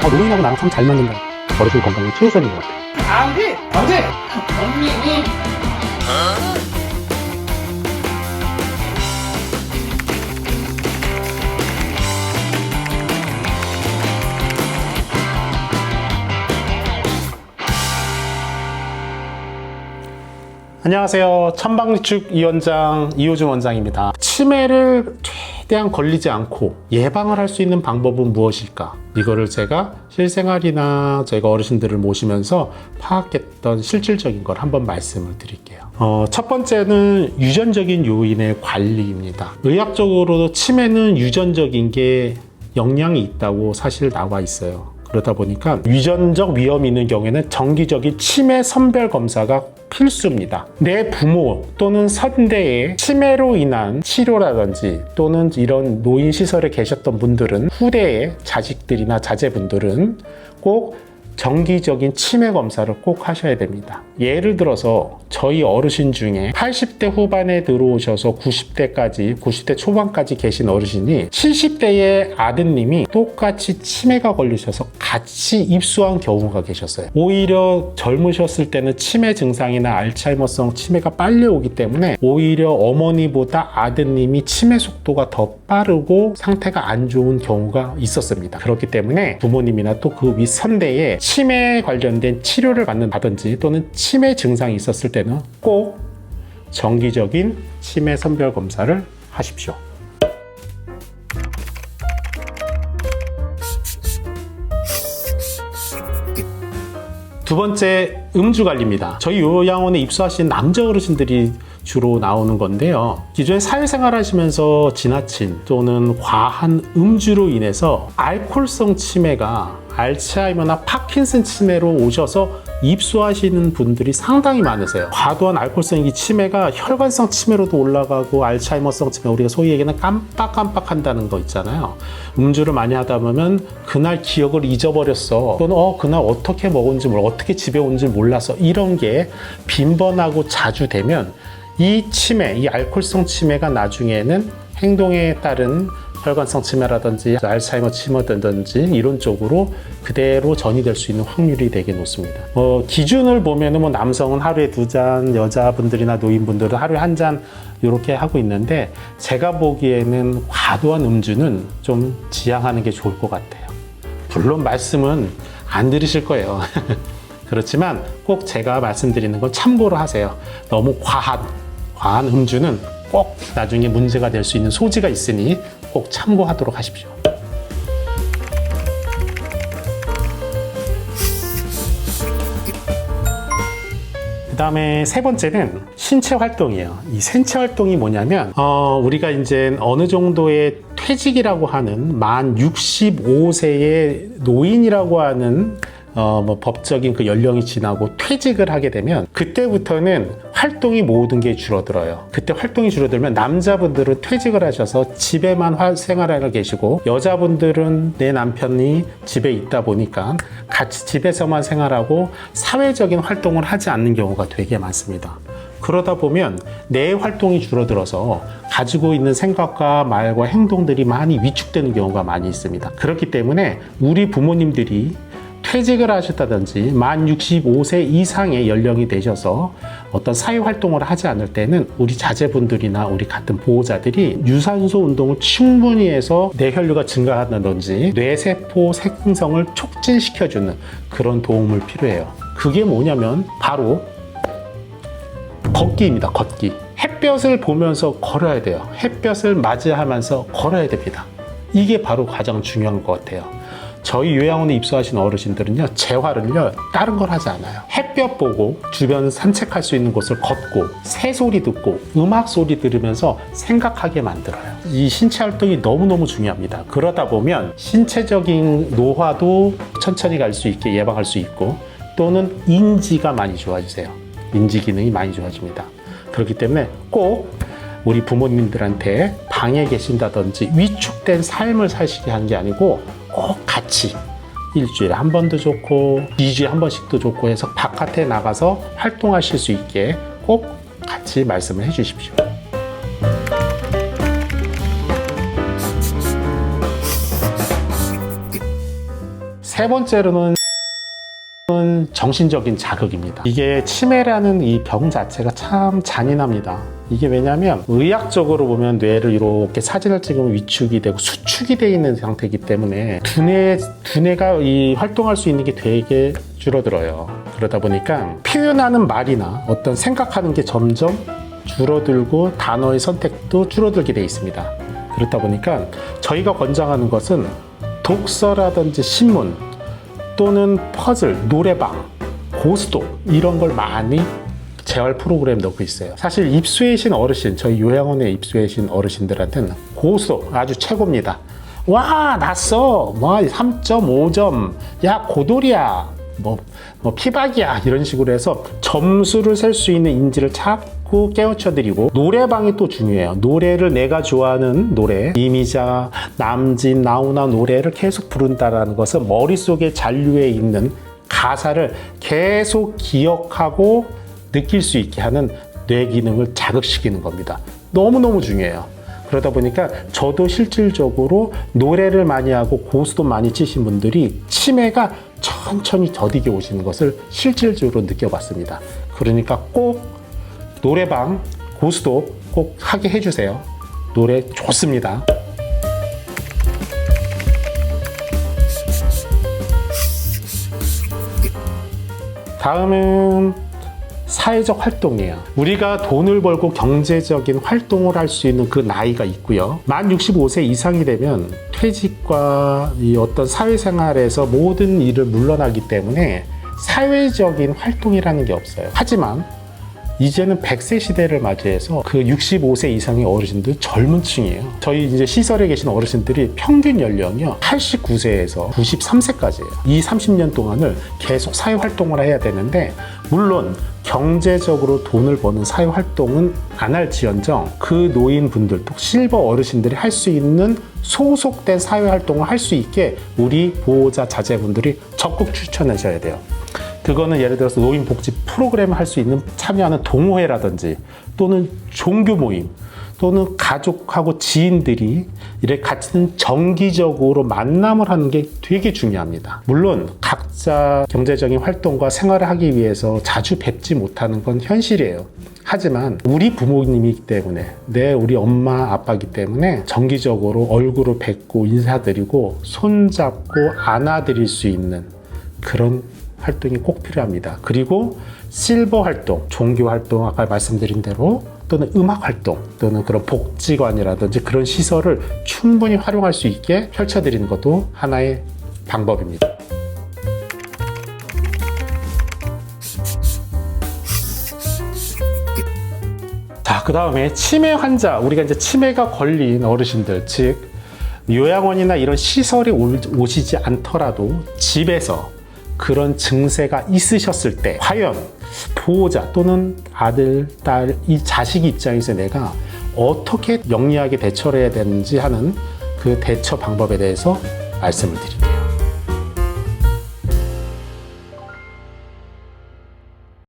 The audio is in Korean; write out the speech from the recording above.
노인하고 나랑 참 잘 맞는다. 어르신 건강은 최우선인 것 같아요. 아버지! 언니! 안녕하세요. 천방지축위원장 이호준 원장입니다. 치매를 최대한 걸리지 않고 예방을 할 수 있는 방법은 무엇일까? 이거를 제가 실생활이나 제가 어르신들을 모시면서 파악했던 실질적인 걸 한번 말씀을 드릴게요. 첫 번째는 유전적인 요인의 관리입니다. 의학적으로도 치매는 유전적인 게 영향이 있다고 사실 나와 있어요. 그러다 보니까 유전적 위험이 있는 경우에는 정기적인 치매 선별 검사가 필수입니다. 내 부모 또는 선대의 치매로 인한 치료라든지 또는 이런 노인시설에 계셨던 분들은 후대의 자식들이나 자제분들은 꼭 정기적인 치매 검사를 꼭 하셔야 됩니다. 예를 들어서 저희 어르신 중에 80대 후반에 들어오셔서 90대 초반까지 계신 어르신이 70대의 아드님이 똑같이 치매가 걸리셔서 같이 입수한 경우가 계셨어요. 오히려 젊으셨을 때는 치매 증상이나 알츠하이머성 치매가 빨리 오기 때문에 오히려 어머니보다 아드님이 치매 속도가 더 빠르고 상태가 안 좋은 경우가 있었습니다. 그렇기 때문에 부모님이나 또 그 윗선대에 치매에 관련된 치료를 받는다든지 또는 치매 증상이 있었을 때는 꼭 정기적인 치매 선별 검사를 하십시오. 두 번째, 음주 관리입니다. 저희 요양원에 입소하신 남자 어르신들이 주로 나오는 건데요. 기존에 사회생활 하시면서 지나친 또는 과한 음주로 인해서 알코올성 치매가 알츠하이머나 파킨슨 치매로 오셔서 입소하시는 분들이 상당히 많으세요. 과도한 알코올성 치매가 혈관성 치매로도 올라가고 알츠하이머성 치매, 우리가 소위 얘기하는 깜빡깜빡 한다는 거 있잖아요. 음주를 많이 하다 보면 그날 기억을 잊어버렸어, 또는 그날 어떻게 먹은지 몰라, 어떻게 집에 온지 몰라서, 이런 게 빈번하고 자주 되면 이 치매, 이 알코올성 치매가 나중에는 행동에 따른 혈관성 치매라든지 알츠하이머 치매든지 이런 쪽으로 그대로 전이될 수 있는 확률이 되게 높습니다. 기준을 보면은 남성은 하루에 2잔, 여자분들이나 노인분들은 하루에 1잔 이렇게 하고 있는데, 제가 보기에는 과도한 음주는 좀 지양하는 게 좋을 것 같아요. 물론 말씀은 안 들으실 거예요. 그렇지만 꼭 제가 말씀드리는 건 참고로 하세요. 너무 과한 음주는 꼭 나중에 문제가 될 수 있는 소지가 있으니 꼭 참고하도록 하십시오. 그 다음에 세 번째는 신체 활동이에요. 이 신체 활동이 뭐냐면, 우리가 이제 어느 정도의 퇴직이라고 하는 만 65세의 노인이라고 하는 법적인 그 연령이 지나고 퇴직을 하게 되면 그때부터는 활동이 모든 게 줄어들어요. 그때 활동이 줄어들면 남자분들은 퇴직을 하셔서 집에만 생활하고 계시고, 여자분들은 내 남편이 집에 있다 보니까 같이 집에서만 생활하고 사회적인 활동을 하지 않는 경우가 되게 많습니다. 그러다 보면 내 활동이 줄어들어서 가지고 있는 생각과 말과 행동들이 많이 위축되는 경우가 많이 있습니다. 그렇기 때문에 우리 부모님들이 퇴직을 하셨다든지 만 65세 이상의 연령이 되셔서 어떤 사회활동을 하지 않을 때는 우리 자제분들이나 우리 같은 보호자들이 유산소 운동을 충분히 해서 뇌혈류가 증가한다든지 뇌세포 생성을 촉진시켜주는 그런 도움을 필요해요. 그게 뭐냐면 바로 걷기입니다. 걷기. 햇볕을 보면서 걸어야 돼요. 햇볕을 맞이하면서 걸어야 됩니다. 이게 바로 가장 중요한 것 같아요. 저희 요양원에 입소하신 어르신들은요, 재활을요 다른 걸 하지 않아요. 햇볕 보고 주변 산책할 수 있는 곳을 걷고 새소리 듣고 음악 소리 들으면서 생각하게 만들어요. 이 신체 활동이 너무너무 중요합니다. 그러다 보면 신체적인 노화도 천천히 갈 수 있게 예방할 수 있고, 또는 인지가 많이 좋아지세요. 인지 기능이 많이 좋아집니다. 그렇기 때문에 꼭 우리 부모님들한테 방에 계신다든지 위축된 삶을 사시게 하는 게 아니고, 꼭 같이 일주일에 한 번도 좋고 2주에 한 번씩도 좋고 해서 바깥에 나가서 활동하실 수 있게 꼭 같이 말씀을 해 주십시오. 세 번째로는 정신적인 자극입니다. 이게 치매라는 이 병 자체가 참 잔인합니다. 이게 왜냐하면 의학적으로 보면 뇌를 이렇게 사진을 찍으면 위축이 되고 수축이 되어 있는 상태이기 때문에 두뇌가 이 활동할 수 있는 게 되게 줄어들어요. 그러다 보니까 표현하는 말이나 어떤 생각하는 게 점점 줄어들고 단어의 선택도 줄어들게 되어 있습니다. 그렇다 보니까 저희가 권장하는 것은 독서라든지 신문 또는 퍼즐, 노래방, 고스톱 이런 걸 많이 재활 프로그램 넣고 있어요. 사실 입수해신 어르신, 저희 요양원에 입수해신 어르신들한테는 고스톱 아주 최고입니다. 와, 났어. 뭐 3.5점. 야, 고돌이야. 뭐 피박이야. 이런 식으로 해서 점수를 셀 수 있는 인지를 자꾸 깨우쳐드리고, 노래방이 또 중요해요. 노래를 내가 좋아하는 노래, 이미자, 남진, 나훈아 노래를 계속 부른다라는 것은 머릿속에 잔류해 있는 가사를 계속 기억하고 느낄 수 있게 하는 뇌 기능을 자극시키는 겁니다. 너무너무 중요해요. 그러다 보니까 저도 실질적으로 노래를 많이 하고 고스톱 많이 치신 분들이 치매가 천천히 더디게 오시는 것을 실질적으로 느껴봤습니다. 그러니까 꼭 노래방, 고스톱 꼭 하게 해주세요. 노래 좋습니다. 다음은 사회적 활동이에요. 우리가 돈을 벌고 경제적인 활동을 할 수 있는 그 나이가 있고요. 만 65세 이상이 되면 퇴직과 이 어떤 사회생활에서 모든 일을 물러나기 때문에 사회적인 활동이라는 게 없어요. 하지만 이제는 100세 시대를 맞이해서 그 65세 이상의 어르신들 젊은 층이에요. 저희 이제 시설에 계신 어르신들이 평균 연령이요 89세에서 93세까지예요. 이 30년 동안을 계속 사회 활동을 해야 되는데, 물론 경제적으로 돈을 버는 사회 활동은 안 할지언정 그 노인분들, 또 실버 어르신들이 할 수 있는 소속된 사회 활동을 할 수 있게 우리 보호자 자제분들이 적극 추천하셔야 돼요. 그거는 예를 들어서 노인복지 프로그램을 할 수 있는 참여하는 동호회라든지 또는 종교 모임 또는 가족하고 지인들이 이렇게 같이 정기적으로 만남을 하는 게 되게 중요합니다. 물론 각자 경제적인 활동과 생활을 하기 위해서 자주 뵙지 못하는 건 현실이에요. 하지만 우리 부모님이기 때문에, 우리 엄마 아빠이기 때문에 정기적으로 얼굴을 뵙고 인사드리고 손잡고 안아드릴 수 있는 그런 활동이 꼭 필요합니다. 그리고 실버 활동, 종교 활동, 아까 말씀드린 대로 또는 음악 활동 또는 그런 복지관이라든지 그런 시설을 충분히 활용할 수 있게 펼쳐드리는 것도 하나의 방법입니다. 자, 그 다음에 치매 환자, 우리가 이제 치매가 걸린 어르신들, 즉 요양원이나 이런 시설에 오시지 않더라도 집에서 그런 증세가 있으셨을 때 과연 보호자 또는 아들, 딸, 이 자식 입장에서 내가 어떻게 영리하게 대처를 해야 되는지 하는 그 대처 방법에 대해서 말씀을 드립니다.